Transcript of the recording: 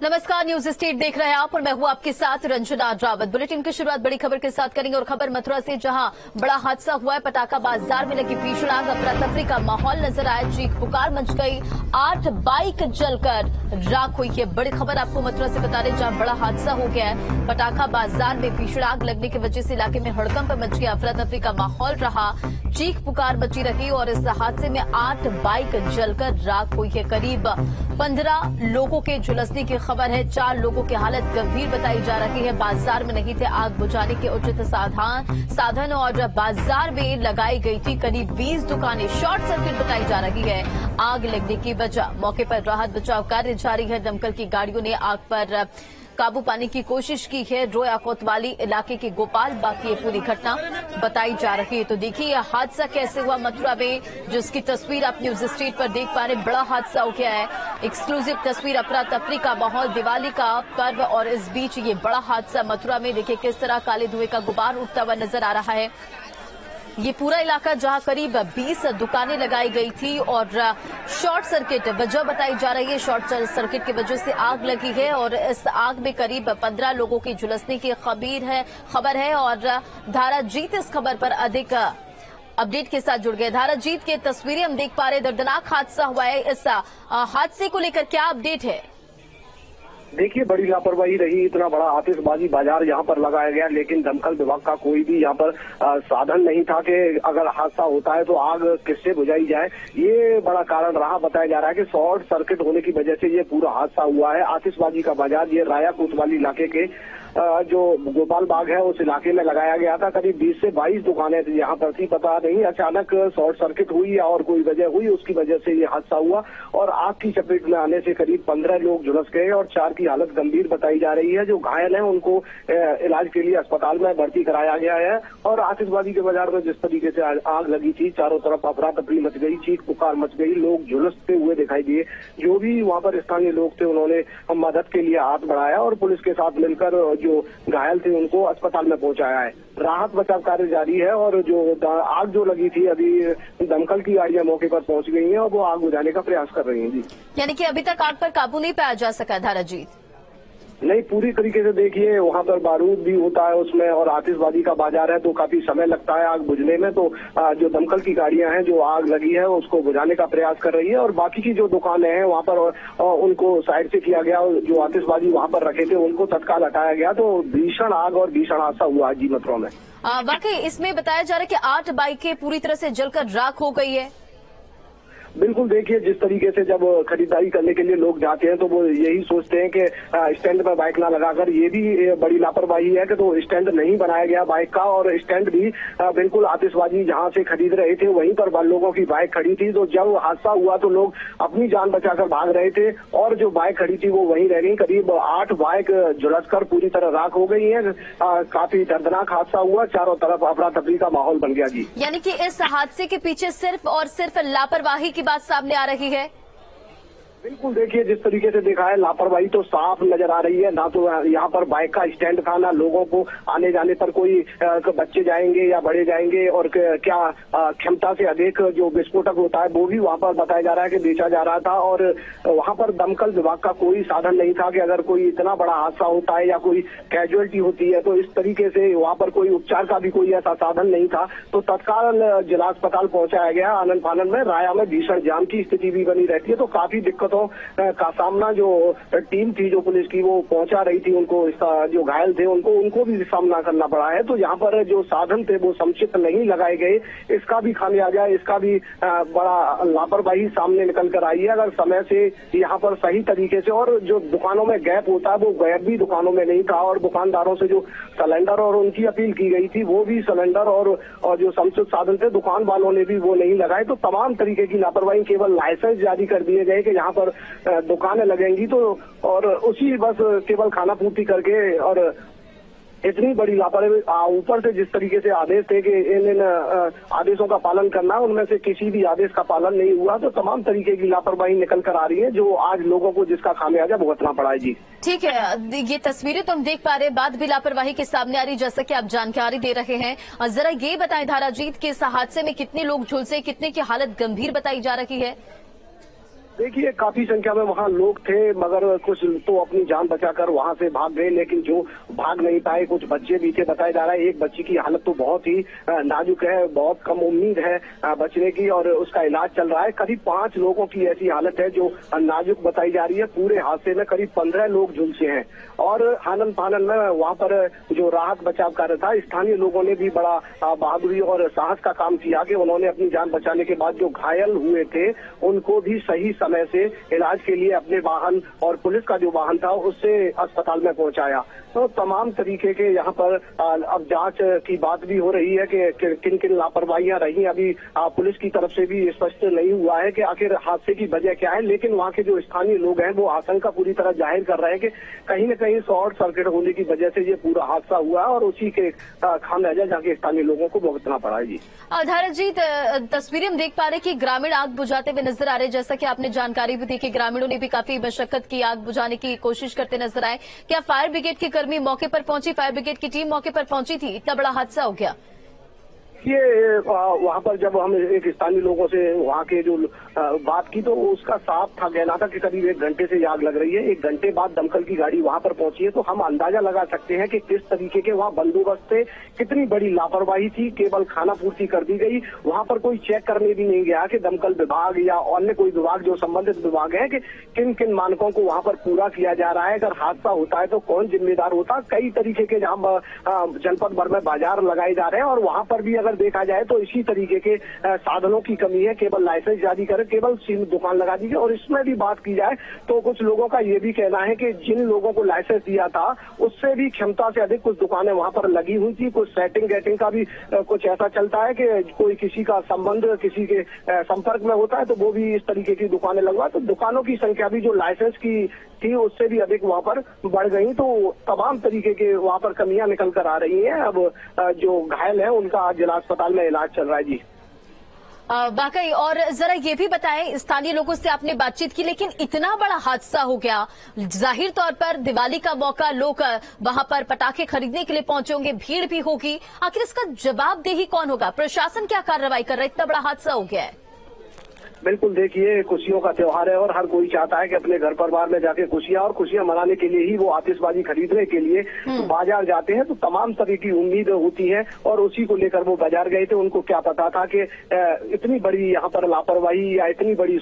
नमस्कार, news state देख रहे हैं आप और मैं हूं आपके साथ रंजना रावत। बुलेटिन की शुरुआत बड़ी खबर के साथ करेंगे और खबर मथुरा से, जहां बड़ा हादसा हुआ है। पटाखा बाजार में लगी भीषण आग, अफरा तफरी का माहौल नजर आया, चीख पुकार मच गई, 8 बाइक जलकर राख हुई है। बड़ी खबर आपको मथुरा से बता रहे, जहां बड़ा हादसा हो गया है। पटाखा बाजार में भीषण आग लगने की वजह से इलाके में हड़कंप मच गया, अफरा तफरी का माहौल रहा, चीख पुकार मची रही और इस हादसे में 8 बाइक जलकर राख हुई है। करीब 15 लोगों के झुलसने की खबर है, 4 लोगों की हालत गंभीर बताई जा रही है। बाजार में नहीं थे आग बुझाने के उचित साधन और बाजार में लगाई गई थी करीब 20 दुकानें, शॉर्ट सर्किट बताई जा रही है आग लगने की वजह। मौके पर राहत बचाव कार्य जारी है, दमकल की गाड़ियों ने आग पर काबू पाने की कोशिश की है। रोया कोतवाली इलाके के गोपाल बाग की ये पूरी घटना बताई जा रही है। तो देखिए यह हादसा कैसे हुआ मथुरा में, जिसकी तस्वीर आप न्यूज स्ट्रीट पर देख पा रहे। बड़ा हादसा हो गया है, एक्सक्लूसिव तस्वीर, अफरा तफरी का माहौल, दिवाली का पर्व और इस बीच ये बड़ा हादसा मथुरा में। देखिए किस तरह काले धुएं का गुबार उठता हुआ नजर आ रहा है। ये पूरा इलाका जहां करीब 20 दुकानें लगाई गई थी और शॉर्ट सर्किट वजह बताई जा रही है, शॉर्ट सर्किट की वजह से आग लगी है और इस आग में करीब 15 लोगों की झुलसने की खबर है। और धाराजीत इस खबर पर अधिक अपडेट के साथ जुड़ गए। धाराजीत की तस्वीरें हम देख पा रहे, दर्दनाक हादसा हुआ है। इस हादसे को लेकर क्या अपडेट है? देखिए, बड़ी लापरवाही रही, इतना बड़ा आतिशबाजी बाजार यहाँ पर लगाया गया, लेकिन दमकल विभाग का कोई भी यहाँ पर साधन नहीं था कि अगर हादसा होता है तो आग किससे बुझाई जाए। ये बड़ा कारण रहा। बताया जा रहा है कि शॉर्ट सर्किट होने की वजह से ये पूरा हादसा हुआ है। आतिशबाजी का बाजार ये राया कोतवाली इलाके के जो गोपाल बाग है उस इलाके में लगाया गया था। करीब 20 से 22 दुकानें यहाँ पर थी। पता नहीं अचानक शॉर्ट सर्किट हुई या और कोई वजह हुई, उसकी वजह से ये हादसा हुआ और आग की चपेट में आने से करीब 15 लोग झुलस गए और 4 की हालत गंभीर बताई जा रही है। जो घायल हैं उनको इलाज के लिए अस्पताल में भर्ती कराया गया है। और आतिशबाजी के बाजार में जिस तरीके से आग लगी थी, चारों तरफ अफरा तफरी मच गई, चीख पुकार मच गई, लोग झुलसते हुए दिखाई दिए। जो भी वहाँ पर स्थानीय लोग थे उन्होंने मदद के लिए हाथ बढ़ाया और पुलिस के साथ मिलकर जो घायल थे उनको अस्पताल में पहुंचाया है। राहत बचाव कार्य जारी है और जो आग जो लगी थी, अभी दमकल की गाड़ियां मौके पर पहुंच गई हैं और वो आग बुझाने का प्रयास कर रही हैं। जी, यानी कि अभी तक आग पर काबू नहीं पाया जा सका धाराजीत? नहीं, पूरी तरीके से देखिए, वहाँ पर बारूद भी होता है उसमें और आतिशबाजी का बाजार है तो काफी समय लगता है आग बुझने में। तो जो दमकल की गाड़ियां हैं जो आग लगी है उसको बुझाने का प्रयास कर रही है और बाकी की जो दुकानें हैं वहाँ पर उनको साइड से किया गया। जो आतिशबाजी वहाँ पर रखे थे उनको तत्काल हटाया गया। तो भीषण आग और भीषण हादसा हुआ जी मथुरा में। वाकई इसमें बताया जा रहा है कि 8 बाइकें पूरी तरह से जलकर राख हो गई है। बिल्कुल, देखिए जिस तरीके से जब खरीदारी करने के लिए लोग जाते हैं तो वो यही सोचते हैं कि स्टैंड पर बाइक ना लगाकर, ये भी बड़ी लापरवाही है कि तो स्टैंड नहीं बनाया गया बाइक का और स्टैंड भी बिल्कुल आतिशबाजी जहां से खरीद रहे थे वहीं पर लोगों की बाइक खड़ी थी। तो जब हादसा हुआ तो लोग अपनी जान बचाकर भाग रहे थे और जो बाइक खड़ी थी वो वहीं रह गई। करीब 8 बाइक झुलसकर पूरी तरह राख हो गई है। काफी दर्दनाक हादसा हुआ, चारों तरफ अफरा तफरी का माहौल बन गया जी। यानी कि इस हादसे के पीछे सिर्फ और सिर्फ लापरवाही की बात सामने आ रही है। बिल्कुल, देखिए जिस तरीके से देखा है लापरवाही तो साफ नजर आ रही है। ना तो यहाँ पर बाइक का स्टैंड था, ना लोगों को आने जाने पर कोई बच्चे जाएंगे या बड़े जाएंगे और क्या क्षमता से अधिक जो विस्फोटक होता है वो भी वहाँ पर बताया जा रहा है कि बेचा जा रहा था। और वहाँ पर दमकल विभाग का कोई साधन नहीं था कि अगर कोई इतना बड़ा हादसा होता है या कोई कैजुअलिटी होती है तो इस तरीके से वहाँ पर कोई उपचार का भी कोई ऐसा साधन नहीं था। तो तत्काल जिला अस्पताल पहुंचाया गया। आनंद फानन में राया में भीषण जाम की स्थिति भी बनी रहती है। तो काफी दिक्कतों का सामना जो टीम थी जो पुलिस की वो पहुंचा रही थी, उनको जो घायल थे उनको भी सामना करना पड़ा है। तो यहाँ पर जो साधन थे वो समुचित नहीं लगाए गए, इसका भी खामियाजा, इसका भी बड़ा लापरवाही सामने निकल कर आई है। अगर समय से यहाँ पर सही तरीके से, और जो दुकानों में गैप होता है वो गैप भी दुकानों में नहीं था और दुकानदारों से जो सिलेंडर और उनकी अपील की गई थी वो भी सिलेंडर और जो समुचित साधन थे दुकान वालों ने भी वो नहीं लगाए। तो तमाम तरीके की लापरवाही, केवल लाइसेंस जारी कर दिए गए कि यहाँ पर दुकानें लगेंगी तो और उसी बस केवल खाना पूर्ति करके, और इतनी बड़ी लापरवाही। ऊपर से जिस तरीके से आदेश थे कि इन आदेशों का पालन करना, उनमें से किसी भी आदेश का पालन नहीं हुआ। तो तमाम तरीके की लापरवाही निकल कर आ रही है जो आज लोगों को जिसका खामियाजा भुगतना पड़ा है जी। ठीक है, ये तस्वीरें तो हम देख पा रहे हैं, बात भी लापरवाही के सामने आ रही, जैसा कि आप जानकारी दे रहे हैं। और जरा ये बताएं धाराजीत के इस हादसे में कितने लोग झुलसे, कितने की हालत गंभीर बताई जा रही है? देखिए काफी संख्या में वहाँ लोग थे, मगर कुछ तो अपनी जान बचाकर वहाँ से भाग गए, लेकिन जो भाग नहीं पाए कुछ बच्चे भी थे। बताया जा रहा है एक बच्ची की हालत तो बहुत ही नाजुक है, बहुत कम उम्मीद है बचने की, और उसका इलाज चल रहा है। करीब 5 लोगों की ऐसी हालत है जो नाजुक बताई जा रही है। पूरे हादसे में करीब 15 लोग झुलसे हैं, और आनन फानन में वहाँ पर जो राहत बचाव कार्य था, स्थानीय लोगों ने भी बड़ा बहादुरी और साहस का काम किया कि उन्होंने अपनी जान बचाने के बाद जो घायल हुए थे उनको भी सही समय से इलाज के लिए अपने वाहन और पुलिस का जो वाहन था उससे अस्पताल में पहुंचाया। तो तमाम तरीके के यहाँ पर अब जांच की बात भी हो रही है कि किन किन लापरवाहियां रही। अभी पुलिस की तरफ से भी स्पष्ट नहीं हुआ है कि आखिर हादसे की वजह क्या है, लेकिन वहाँ के जो स्थानीय लोग हैं वो आशंका पूरी तरह जाहिर कर रहे हैं कि कहीं न कहीं शॉर्ट सर्किट होने की वजह से ये पूरा हादसा हुआ है, और उसी के खामियाजा जाके स्थानीय लोगों को भुगतना पड़ा है। जी धारक जी, तस्वीरें हम देख पा रहे कि ग्रामीण आग बुझाते हुए नजर आ रहे, जैसा कि आपने जानकारी भी दी कि ग्रामीणों ने भी काफी मशक्कत की, आग बुझाने की कोशिश करते नजर आए। क्या फायर ब्रिगेड के कर्मी मौके पर पहुंची, फायर ब्रिगेड की टीम मौके पर पहुंची थी? इतना बड़ा हादसा हो गया। ये वहाँ पर जब हम एक स्थानीय लोगों से वहाँ के जो बात की तो उसका साफ था कहना था कि करीब 1 घंटे से आग लग रही है। 1 घंटे बाद दमकल की गाड़ी वहाँ पर पहुंची है, तो हम अंदाजा लगा सकते हैं कि किस तरीके के वहाँ बंदोबस्त थे, कितनी बड़ी लापरवाही थी। केवल खाना पूर्ति कर दी गई, वहाँ पर कोई चेक करने भी नहीं गया कि दमकल विभाग या अन्य कोई विभाग जो संबंधित विभाग है कि किन किन मानकों को वहाँ पर पूरा किया जा रहा है। अगर हादसा होता है तो कौन जिम्मेदार होता। कई तरीके के जहाँ जनपद भर में बाजार लगाए जा रहे हैं, और वहाँ पर भी अगर देखा जाए तो इसी तरीके के साधनों की कमी है। केवल लाइसेंस जारी करे, केवल सिम दुकान लगा दीजिए। और इसमें भी बात की जाए तो कुछ लोगों का ये भी कहना है कि जिन लोगों को लाइसेंस दिया था उससे भी क्षमता से अधिक कुछ दुकानें वहां पर लगी हुई थी। कुछ सेटिंग गेटिंग का भी कुछ ऐसा चलता है कि कोई किसी का संबंध किसी के संपर्क में होता है तो वो भी इस तरीके की दुकानें लगवा, तो दुकानों की संख्या भी जो लाइसेंस की थी उससे भी अधिक वहाँ पर बढ़ गई। तो तमाम तरीके के वहाँ पर कमियां निकल कर आ रही हैं। अब जो घायल है उनका जिला अस्पताल में इलाज चल रहा है। जी वाकई। और जरा ये भी बताएं, स्थानीय लोगों से आपने बातचीत की, लेकिन इतना बड़ा हादसा हो गया, जाहिर तौर पर दिवाली का मौका, लोग वहां पर पटाखे खरीदने के लिए पहुंचे होंगे, भीड़ भी होगी, आखिर इसका जवाबदेही कौन होगा? प्रशासन क्या कार्रवाई कर रहा है? इतना बड़ा हादसा हो गया है। बिल्कुल, देखिए खुशियों का त्योहार है और हर कोई चाहता है कि अपने घर परिवार में जाके खुशियां मनाने के लिए ही वो आतिशबाजी खरीदने के लिए बाजार जाते हैं। तो तमाम तरह की उम्मीद होती है, और उसी को लेकर वो बाजार गए थे। उनको क्या पता था कि इतनी बड़ी यहाँ पर लापरवाही या इतनी बड़ी